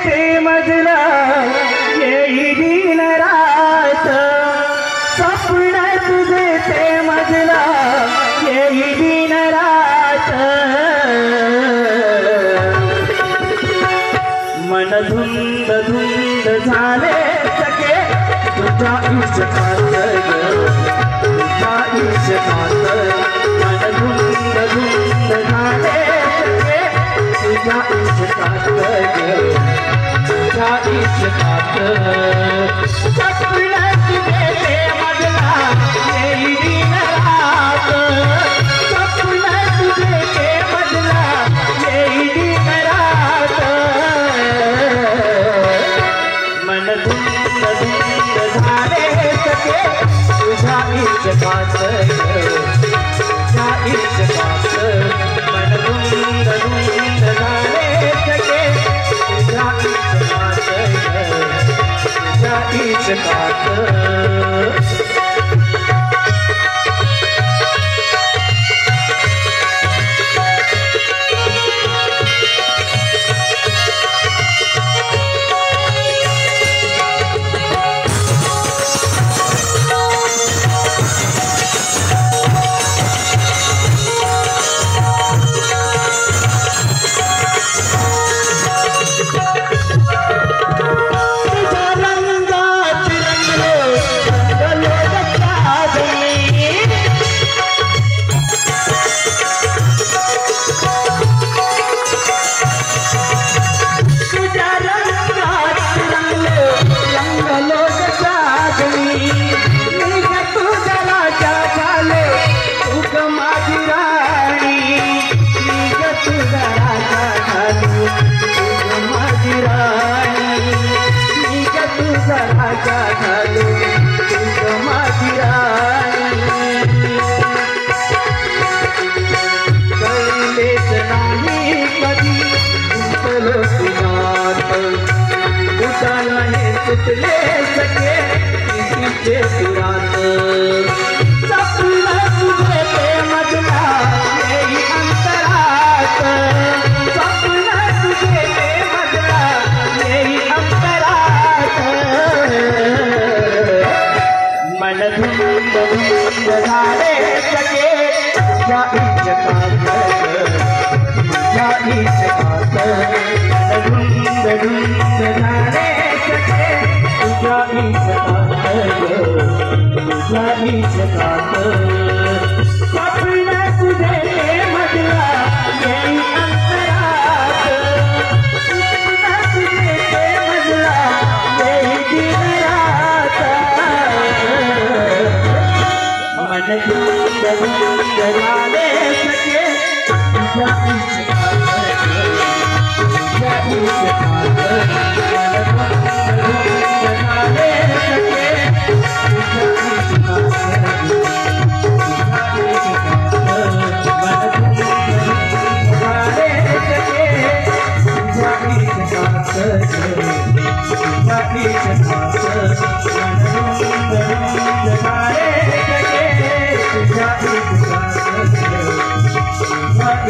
ते मजला येई दिन रात स्वप्न तुझे ते मजला येई दिन रात मन धुंद धुंद झाले सके तुझ्या इश्कात तुझ्या इश्कात मन धुंद धुंद झाले सके तुझ्या इश्कात तुझ्या इश्कात स्वप्न तुझे ते मजला येई दिन रात स्वप्न तुझे ते मजला येई दिन रात मन धुंद धुंद झाले सके तुझ्या इश्कात तुझ्या इश्कात मन धुंद धुंद झाले सके तुझ्या इश्कात तुझ्या इश्कात तुझले सके किसी पुरात स्वप्न तुझे ते मजला येई अंतरात स्वप्न तुझे ते मजला येई अंतरात मन धुंद धुंद झाले सके तुझ्या इश्कात तुझ्या इश्कात मन धुंद धुंद झाले तुझ्या इश्कात स्वप्न तुझे ते मजला येई अंतरात स्वप्न तुझे ते मजला येई दिन रात मन धुंद धुंद झाले सके तुझ्या इश्कात तुझ्या इश्कात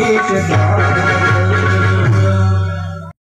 It's